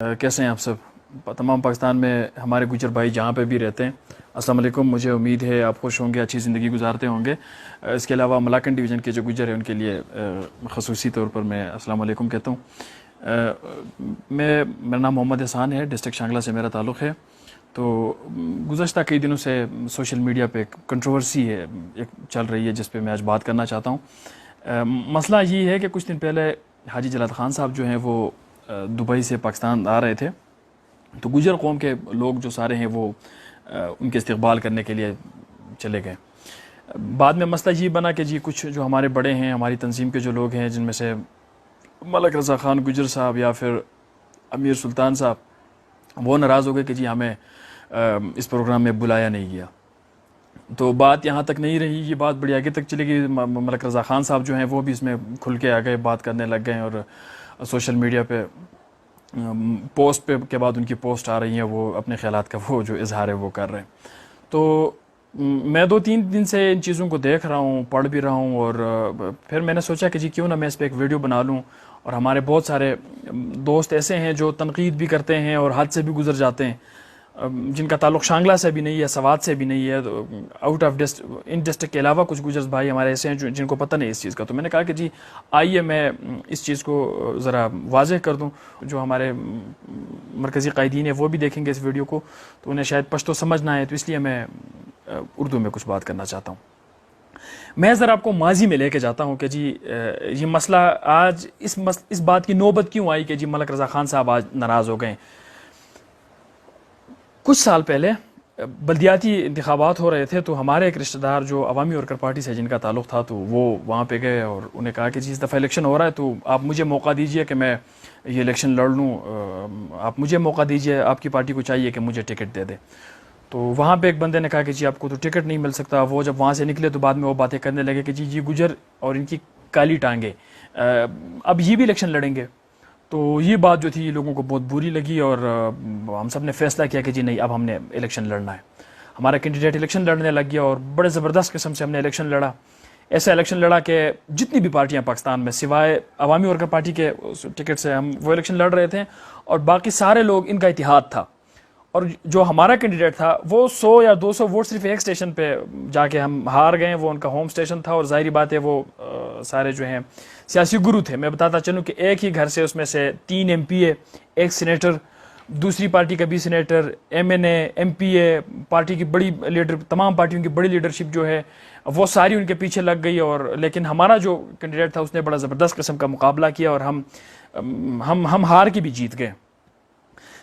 کیسے ہیں آپ سب؟ تمام پاکستان میں ہمارے گجر بھائی جہاں پہ بھی رہتے ہیں، السلام علیکم۔ مجھے امید ہے آپ خوش ہوں گے، اچھی زندگی گزارتے ہوں گے۔ اس کے علاوہ ملاکنڈ ڈویژن کے جو گجر ہیں ان کے لیے خصوصی طور پر میں السلام علیکم کہتا ہوں۔ میرا نام محمد احسان ہے، ڈسٹرکٹ شانگلہ سے میرا تعلق ہے۔ تو گزشتہ کئی دنوں سے سوشل میڈیا پہ کنٹروورسی ہے ایک چل رہی ہے، جس پہ میں آج بات کرنا چاہتا ہوں۔ مسئلہ یہ ہے کہ کچھ دن پہلے حاجی جلال خان صاحب جو ہیں وہ دبئی سے پاکستان آ رہے تھے، تو گجر قوم کے لوگ جو سارے ہیں وہ ان کے استقبال کرنے کے لیے چلے گئے۔ بعد میں مسئلہ یہ بنا کہ کچھ جو ہمارے بڑے ہیں، ہماری تنظیم کے جو لوگ ہیں، جن میں سے ملک رضا خان گجر صاحب یا پھر امیر سلطان صاحب، وہ ناراض ہو گئے کہ ہمیں اس پروگرام میں بلایا نہیں گیا۔ تو بات یہاں تک نہیں رہی، یہ بات بڑی آگے تک چلے گئی۔ ملک رضا خان صاحب جو ہیں وہ بھی اس میں کھل کے آ گئے، بات کرنے لگ گئے، اور سوشل میڈیا پہ پوسٹ پہ کے بعد ان کی پوسٹ آ رہی ہیں، وہ اپنے خیالات کا وہ جو اظہار ہے وہ کر رہے ہیں۔ تو میں 2-3 دن سے ان چیزوں کو دیکھ رہا ہوں، پڑھ بھی رہا ہوں، اور پھر میں نے سوچا کہ کیوں نہ میں اس پہ ایک ویڈیو بنا لوں۔ اور ہمارے بہت سارے دوست ایسے ہیں جو تنقید بھی کرتے ہیں اور حد سے بھی گزر جاتے ہیں، جن کا تعلق شانگلہ سے بھی نہیں ہے، سوات سے بھی نہیں ہے، آؤٹ آف ان ڈسٹرکٹ کے علاوہ کچھ گجرز بھائی ہمارے ایسے ہیں جن کو پتہ نہیں اس چیز کا۔ تو میں نے کہا کہ آئیے میں اس چیز کو ذرا واضح کر دوں، جو ہمارے مرکزی قائدین ہیں وہ بھی دیکھیں گے اس ویڈیو کو، تو انہیں شاید پشتو سمجھ نہ آئے، تو اس لیے میں اردو میں کچھ بات کرنا چاہتا ہوں۔ میں ذرا آپ کو ماضی میں لے کے جاتا ہوں کہ یہ مسئلہ آج اس بات کی نوبت کیوں آئی کہ ملک رضا خان صاحب آج ناراض ہو گئے۔ کچھ سال پہلے بلدیاتی انتخابات ہو رہے تھے، تو ہمارے ایک رشتہ دار جو عوامی ورکر پارٹی سے جن کا تعلق تھا، تو وہ وہاں پہ گئے اور انہیں کہا کہ اس دفعہ الیکشن ہو رہا ہے، تو آپ مجھے موقع دیجئے کہ میں یہ الیکشن لڑ لوں، آپ مجھے موقع دیجئے، آپ کی پارٹی کو چاہیے کہ مجھے ٹکٹ دے دے۔ تو وہاں پہ ایک بندے نے کہا کہ آپ کو تو ٹکٹ نہیں مل سکتا۔ وہ جب وہاں سے نکلے تو بعد میں وہ باتیں کرنے لگے کہ گجر اور ان کی کالی ٹانگیں اب یہ بھی الیکشن لڑیں گے۔ تو یہ بات جو تھی یہ لوگوں کو بہت بری لگی، اور ہم سب نے فیصلہ کیا کہ نہیں، اب ہم نے الیکشن لڑنا ہے۔ ہمارا کینڈیڈیٹ الیکشن لڑنے لگ گیا، اور بڑے زبردست قسم سے ہم نے الیکشن لڑا۔ ایسا الیکشن لڑا کہ جتنی بھی پارٹیاں پاکستان میں سوائے عوامی ورکر پارٹی کے ٹکٹ سے ہم وہ الیکشن لڑ رہے تھے، اور باقی سارے لوگ ان کا اتحاد تھا۔ اور جو ہمارا کینڈیڈیٹ تھا وہ 100 یا 200 ووٹ صرف ایک اسٹیشن پہ جا کے ہم ہار گئے، وہ ان کا ہوم اسٹیشن تھا، اور ظاہری بات ہے وہ سارے جو ہیں سیاسی گرو تھے۔ میں بتاتا چلوں کہ ایک ہی گھر سے اس میں سے 3 MP اے، ایک سینیٹر، دوسری پارٹی کا بھی سینیٹر، MNA، MPA، پارٹی کی بڑی لیڈر، تمام پارٹیوں کی بڑی لیڈرشپ جو ہے وہ ساری ان کے پیچھے لگ گئی، اور لیکن ہمارا جو کینڈیڈیٹ تھا اس نے بڑا زبردست قسم کا مقابلہ کیا، اور ہم ہار کے بھی جیت گئے۔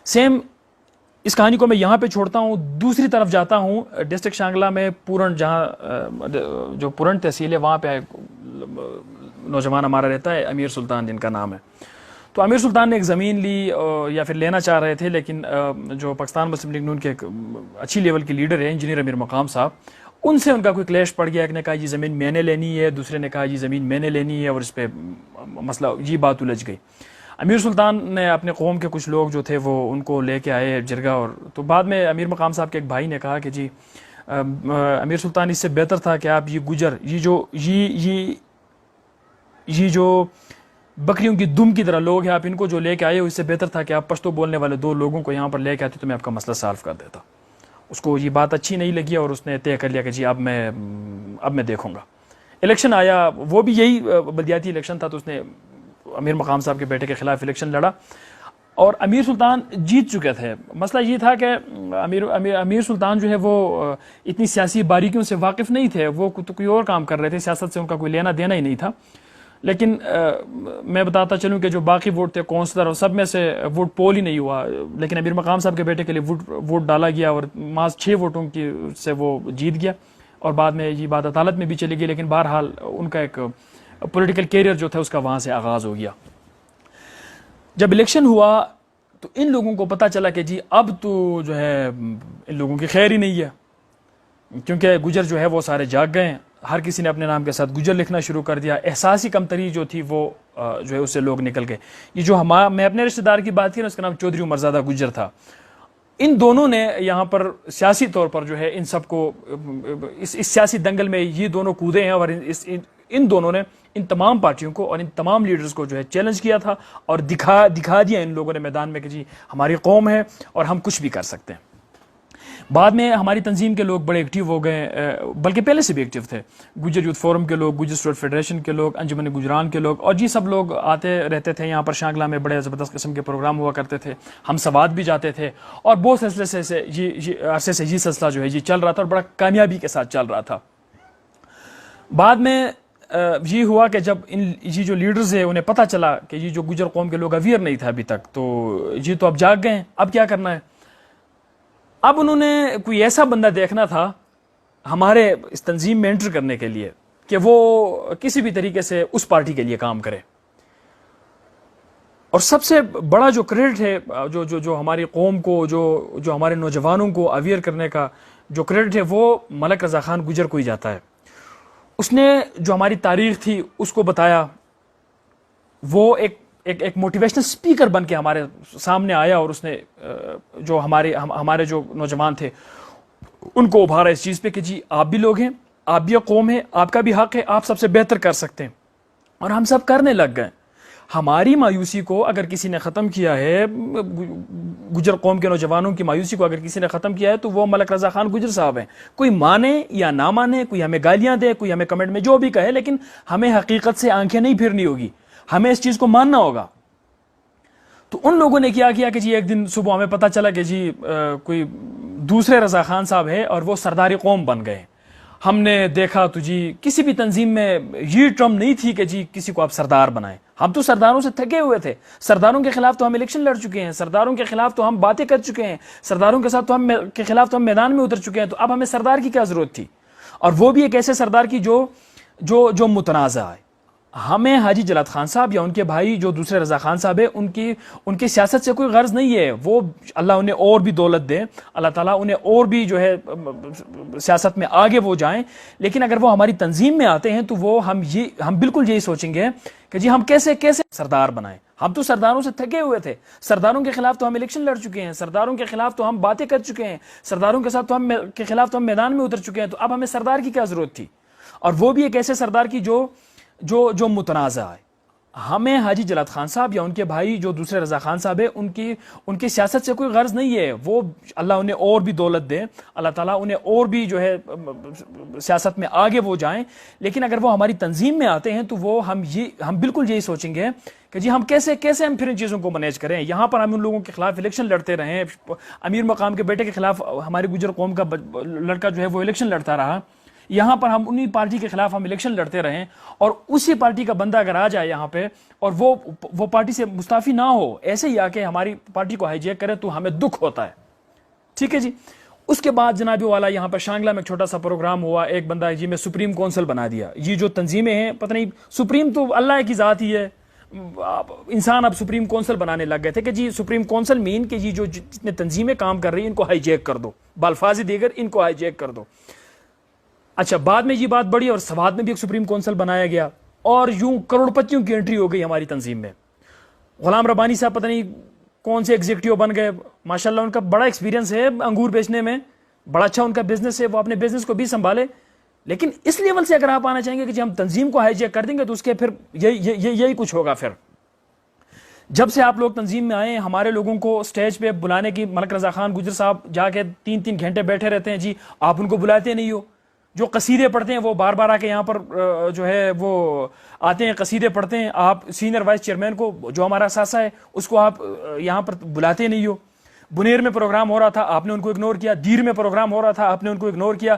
سیم اس کہانی کو میں یہاں پہ چھوڑتا ہوں، دوسری طرف جاتا ہوں ڈسٹرکٹ شانگلہ میں پورن، جہاں جو پورن تحصیل ہے، وہاں پہ نوجوان ہمارا رہتا ہے امیر سلطان جن کا نام ہے۔ تو امیر سلطان نے ایک زمین لی یا پھر لینا چاہ رہے تھے، لیکن جو پاکستان مسلم لیگ نون کے ایک اچھی لیول کی لیڈر ہیں انجینئر امیر مقام صاحب، ان سے ان کا کوئی کلیش پڑ گیا۔ ایک نے کہا یہ زمین میں نے لینی ہے، دوسرے نے کہا یہ زمین میں نے لینی ہے، اور اس پہ مسئلہ یہ بات الجھ گئی۔ امیر سلطان نے اپنے قوم کے کچھ لوگ جو تھے وہ ان کو لے کے آئے جرگہ، اور تو بعد میں امیر مقام صاحب کے ایک بھائی نے کہا کہ امیر سلطان اس سے بہتر تھا کہ آپ یہ گجر، یہ جو بکریوں کی دم کی طرح لوگ ہیں، آپ ان کو جو لے کے آئے ہو، اس سے بہتر تھا کہ آپ پشتو بولنے والے 2 لوگوں کو یہاں پر لے کے آتے تو میں آپ کا مسئلہ سالو کر دیتا۔ اس کو یہ بات اچھی نہیں لگی، اور اس نے طے کر لیا کہ اب میں دیکھوں گا۔ الیکشن آیا، وہ بھی یہی بلدیاتی الیکشن تھا، تو اس نے امیر مقام صاحب کے بیٹے کے خلاف الیکشن لڑا، اور امیر سلطان جیت چکے تھے۔ مسئلہ یہ تھا کہ امیر سلطان جو ہے وہ اتنی سیاسی باریکیوں سے واقف نہیں تھے، وہ کوئی اور کام کر رہے تھے، سیاست سے ان کا کوئی لینا دینا ہی نہیں تھا۔ لیکن میں بتاتا چلوں کہ جو باقی ووٹ تھے کونسلر، اور سب میں سے ووٹ پول ہی نہیں ہوا، لیکن امیر مقام صاحب کے بیٹے کے لیے ووٹ ڈالا گیا، اور محض 6 ووٹوں کی سے وہ جیت گیا، اور بعد میں یہ بات عدالت میں بھی چلی گئی، لیکن بہرحال ان کا ایک پولیٹیکل کیریئر جو تھا اس کا وہاں سے آغاز ہو گیا۔ جب الیکشن ہوا تو ان لوگوں کو پتہ چلا کہ اب تو جو ہے ان لوگوں کی خیر ہی نہیں ہے، کیونکہ گجر جو ہے وہ سارے جاگ گئے ہیں، ہر کسی نے اپنے نام کے ساتھ گجر لکھنا شروع کر دیا۔ احساسی کمتری جو تھی وہ جو ہے اس سے لوگ نکل گئے۔ یہ جو میں اپنے رشتہ دار کی بات کی نا، اس کا نام چودھری عمرزادہ گجر تھا۔ ان دونوں نے یہاں پر سیاسی طور پر جو ہے ان سب کو اس سیاسی دنگل میں یہ دونوں کودے ہیں، اور ان دونوں نے ان تمام پارٹیوں کو اور ان تمام لیڈرز کو جو ہے چیلنج کیا تھا اور دکھا دیا ان لوگوں نے میدان میں کہ جی ہماری قوم ہے اور ہم کچھ بھی کر سکتے ہیں. بعد میں ہماری تنظیم کے لوگ بڑے ایکٹیو ہو گئے، بلکہ پہلے سے بھی ایکٹیو تھے. گجر یوتھ فورم کے لوگ، گجر اسٹوڈنٹ فیڈریشن کے لوگ، انجمن گجران کے لوگ، اور جی سب لوگ آتے رہتے تھے یہاں پر. شانگلہ میں بڑے زبردست قسم کے پروگرام ہوا کرتے تھے، ہم سوات بھی جاتے تھے، اور بہت عرصے سے یہ سلسلہ جو ہے یہ چل رہا تھا اور بڑا کامیابی کے ساتھ چل رہا تھا. بعد میں یہ ہوا کہ جب یہ جو لیڈرز ہیں انہیں پتہ چلا کہ یہ جو گجر قوم کے لوگ اویئر نہیں تھے ابھی تک، تو یہ تو اب جاگ گئے ہیں، اب کیا کرنا ہے. اب انہوں نے کوئی ایسا بندہ دیکھنا تھا ہمارے اس تنظیم میں انٹر کرنے کے لیے کہ وہ کسی بھی طریقے سے اس پارٹی کے لیے کام کرے. اور سب سے بڑا جو کریڈٹ ہے جو ہماری قوم کو، جو ہمارے نوجوانوں کو اویئر کرنے کا جو کریڈٹ ہے، وہ ملک رضا خان گجر کو ہی جاتا ہے. اس نے جو ہماری تاریخ تھی اس کو بتایا. وہ ایک موٹیویشنل سپیکر بن کے ہمارے سامنے آیا اور اس نے جو ہمارے جو نوجوان تھے ان کو ابھارا اس چیز پہ کہ جی آپ بھی لوگ ہیں، آپ بھی قوم ہے، آپ کا بھی حق ہے، آپ سب سے بہتر کر سکتے ہیں. اور ہم سب کرنے لگ گئے. ہماری مایوسی کو اگر کسی نے ختم کیا ہے، گجر قوم کے نوجوانوں کی مایوسی کو اگر کسی نے ختم کیا ہے تو وہ ملک رضا خان گجر صاحب ہیں. کوئی مانے یا نہ مانے، کوئی ہمیں گالیاں دے، کوئی ہمیں کمنٹ میں جو بھی کہے، لیکن ہمیں حقیقت سے آنکھیں نہیں پھرنی ہوگی، ہمیں اس چیز کو ماننا ہوگا. تو ان لوگوں نے کیا کیا کہ جی ایک دن صبح ہمیں پتہ چلا کہ جی کوئی دوسرے رضا خان صاحب ہے اور وہ سرداری قوم بن گئے. ہم نے دیکھا تو جی کسی بھی تنظیم میں یہ ٹرم نہیں تھی کہ جی کسی کو آپ سردار بنائیں. ہم تو سرداروں سے تھکے ہوئے تھے. سرداروں کے خلاف تو ہم الیکشن لڑ چکے ہیں، سرداروں کے خلاف تو ہم باتیں کر چکے ہیں، سرداروں کے ساتھ کے خلاف تو ہم میدان میں اتر چکے ہیں. تو اب ہمیں سردار کی کیا ضرورت تھی، اور وہ بھی ایک ایسے سردار کی جو متنازع ہے. ہمیں حاجی جلات خان صاحب یا ان کے بھائی جو دوسرے رضا خان صاحب ہے ان کی سیاست سے کوئی غرض نہیں ہے. وہ اللہ انہیں اور بھی دولت دے، اللہ تعالیٰ انہیں اور بھی جو ہے سیاست میں آگے وہ جائیں. لیکن اگر وہ ہماری تنظیم میں آتے ہیں تو وہ ہم بالکل یہی سوچیں گے کہ جی ہم کیسے سردار بنائیں. ہم تو سرداروں سے تھکے ہوئے تھے. سرداروں کے خلاف تو ہم الیکشن لڑ چکے ہیں، سرداروں کے خلاف تو ہم باتیں کر چکے ہیں، سرداروں کے خلاف تو ہم میدان میں اتر چکے ہیں. تو اب ہمیں سردار کی کیا ضرورت تھی، اور وہ بھی ایک ایسے سردار کی جو متنازع ہے. ہمیں حاجی جلات خان صاحب یا ان کے بھائی جو دوسرے رضا خان صاحب ہے ان کی سیاست سے کوئی غرض نہیں ہے. وہ اللہ انہیں اور بھی دولت دے، اللہ تعالیٰ انہیں اور بھی جو ہے سیاست میں آگے وہ جائیں. لیکن اگر وہ ہماری تنظیم میں آتے ہیں تو وہ ہم بالکل یہی سوچیں گے کہ جی ہم کیسے ہم پھر ان چیزوں کو مینیج کریں. یہاں پر ہم ان لوگوں کے خلاف الیکشن لڑتے رہے. امیر مقام کے بیٹے کے خلاف ہماری گجر قوم کا لڑکا جو ہے وہ الیکشن لڑتا رہا. یہاں پر ہم انہی پارٹی کے خلاف ہم الیکشن لڑتے رہیں، اور اسی پارٹی کا بندہ اگر آ جائے یہاں پہ اور وہ پارٹی سے مستعفی نہ ہو، ایسے ہی آ کے ہماری پارٹی کو ہائی جیک کرے، تو ہمیں دکھ ہوتا ہے. ٹھیک ہے جی. اس کے بعد جناب والا یہاں پر شانگلہ میں ایک چھوٹا سا پروگرام ہوا. ایک بندہ جی میں سپریم کونسل بنا دیا. یہ جو تنظیمیں ہیں پتہ نہیں، سپریم تو اللہ کی ذات ہی ہے. انسان اب سپریم کونسل بنانے لگ گئے تھے کہ جی سپریم کونسل مین کہ یہ جو جتنے تنظیمیں کام کر رہی ہیں ان کو ہائی جیک کر دو، بالفاظ دیگر ان کو ہائی جیک کر دو. اچھا، بعد میں یہ بات بڑی اور سوات میں بھی ایک سپریم کونسل بنایا گیا، اور یوں کروڑ پتیوں کی انٹری ہو گئی ہماری تنظیم میں. غلام ربانی صاحب پتہ نہیں کون سے ایگزیکٹو بن گئے. ماشاءاللہ ان کا بڑا ایکسپیرینس ہے انگور بیچنے میں، بڑا اچھا ان کا بزنس ہے، وہ اپنے بزنس کو بھی سنبھالے. لیکن اس لیول سے اگر آپ آنا چاہیں گے کہ جی ہم تنظیم کو ہائی جیک کر دیں گے تو اس کے پھر یہی کچھ ہوگا. پھر جب سے آپ لوگ تنظیم میں آئے، ہمارے لوگوں کو سٹیج پہ بلانے کی، ملک رضا خان گجر صاحب جا کے 3 گھنٹے بیٹھے رہتے ہیں. جی آپ ان کو بلاتے نہیں ہو. جو قصیدے پڑھتے ہیں وہ بار بار آ کے یہاں پر جو ہے وہ آتے ہیں، قصیدے پڑھتے ہیں. آپ سینئر وائس چیئرمین کو جو ہمارا اثاثہ ہے اس کو آپ یہاں پر بلاتے نہیں ہو. بنیر میں پروگرام ہو رہا تھا، آپ نے ان کو اگنور کیا. دیر میں پروگرام ہو رہا تھا، آپ نے ان کو اگنور کیا.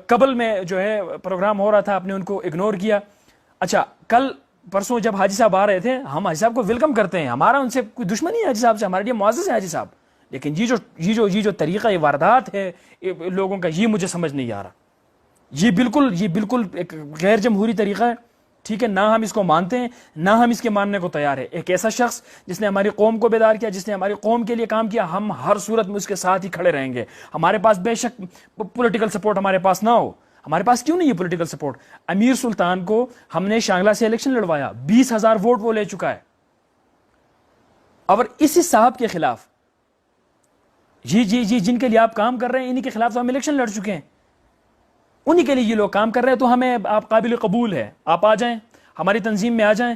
قبل میں جو ہے پروگرام ہو رہا تھا، آپ نے ان کو اگنور کیا. اچھا، کل پرسوں جب حاجی صاحب آ رہے تھے، ہم حاجی صاحب کو ویلکم کرتے ہیں، ہمارا ان سے کوئی دشمنی ہے حاجی صاحب سے، ہمارے لیے معزز ہے حاجی صاحب. لیکن یہ جو طریقہ یہ واردات ہے لوگوں کا، یہ مجھے سمجھ نہیں آ رہا. یہ بالکل ایک غیر جمہوری طریقہ ہے. ٹھیک ہے، نہ ہم اس کو مانتے ہیں، نہ ہم اس کے ماننے کو تیار ہے. ایک ایسا شخص جس نے ہماری قوم کو بیدار کیا، جس نے ہماری قوم کے لیے کام کیا، ہم ہر صورت میں اس کے ساتھ ہی کھڑے رہیں گے. ہمارے پاس بے شک پولیٹیکل سپورٹ ہمارے پاس نہ ہو. ہمارے پاس کیوں نہیں ہے پولیٹیکل سپورٹ؟ امیر سلطان کو ہم نے شانگلہ سے الیکشن لڑوایا، 20,000 ووٹ وہ لے چکا ہے. اور اسی صاحب کے خلاف جی جن کے لیے آپ کام کر رہے ہیں، انہی کے خلاف تو ہم الیکشن لڑ چکے ہیں. انہی کے لیے یہ لوگ کام کر رہے ہیں. تو ہمیں آپ قابل قبول ہے، آپ آ جائیں. ہماری تنظیم میں آ جائیں.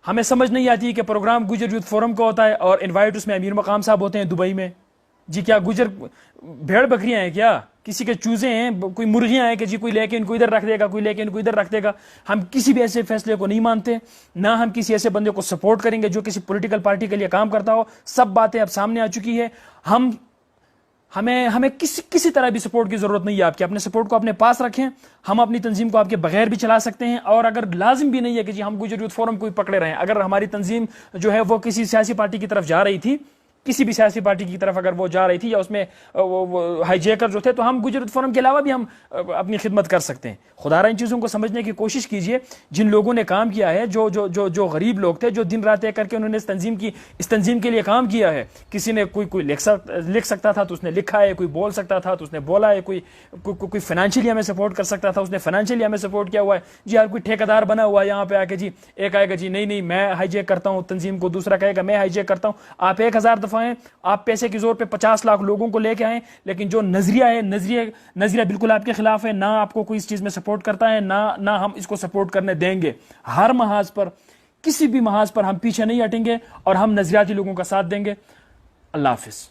ہمیں سمجھ نہیں آتی کہ پروگرام گجر یوتھ فورم کا ہوتا ہے اور انوائٹ اس میں امیر مقام صاحب ہوتے ہیں دبئی میں. جی کیا گجر بھیڑ بکریاں ہیں کیا؟ کسی کے چوزے ہیں؟ کوئی مرغیاں ہیں کہ جی کوئی لے کے ان کو ادھر رکھ دے گا, کوئی لے کے ان کو ادھر رکھ دے گا؟ ہم کسی بھی ایسے فیصلے کو نہیں مانتے, نہ ہم کسی ایسے بندے کو سپورٹ کریں گے جو کسی پولیٹیکل پارٹی کے لیے کام کرتا ہو. سب باتیں اب سامنے آ چکی ہے. ہمیں کسی طرح بھی سپورٹ کی ضرورت نہیں ہے آپ کے. اپنے سپورٹ کو اپنے پاس رکھیں. ہم اپنی تنظیم کو آپ کے بغیر بھی چلا سکتے ہیں, اور اگر لازم بھی نہیں ہے کہ جی ہم گجر یوتھ فورم کو ہی پکڑے رہیں. اگر ہماری تنظیم جو ہے وہ کسی سیاسی پارٹی کی طرف جا رہی تھی, کسی بھی سیاسی پارٹی کی طرف اگر وہ جا رہی تھی یا اس میں ہائی جیکر جو تھے, تو ہم گجر یوتھ فورم کے علاوہ بھی ہم اپنی خدمت کر سکتے ہیں. خدا را ان چیزوں کو سمجھنے کی کوشش کیجئے. جن لوگوں نے کام کیا ہے, جو غریب لوگ تھے, جو دن رات ایک کر کے انہوں نے اس تنظیم کے لیے کام کیا ہے. کسی نے کوئی لکھ سکتا تھا تو اس نے لکھا ہے, کوئی بول سکتا تھا تو اس نے بولا ہے, کوئی فائنینشلی ہمیں سپورٹ کر سکتا تھا, اس نے فائنینشلی ہمیں سپورٹ کیا ہوا ہے. جی ہر کوئی ٹھیکیدار بنا ہوا ہے یہاں پہ آ کے. جی ایک آئے گا جی نہیں میں ہائی جیک کرتا ہوں تنظیم کو, دوسرا کہے گا میں ہائی جیک کرتا ہوں. آپ 1000 دفعہ ہیں, آپ پیسے کے زور پہ 50 لاکھ لوگوں کو لے کے آئیں, لیکن جو نظریہ ہے نظریہ بالکل آپ کے خلاف ہے. نہ آپ کو کوئی اس چیز میں سپورٹ کرتا ہے, نہ ہم اس کو سپورٹ کرنے دیں گے. ہر محاذ پر, کسی بھی محاذ پر ہم پیچھے نہیں ہٹیں گے اور ہم نظریاتی لوگوں کا ساتھ دیں گے. اللہ حافظ.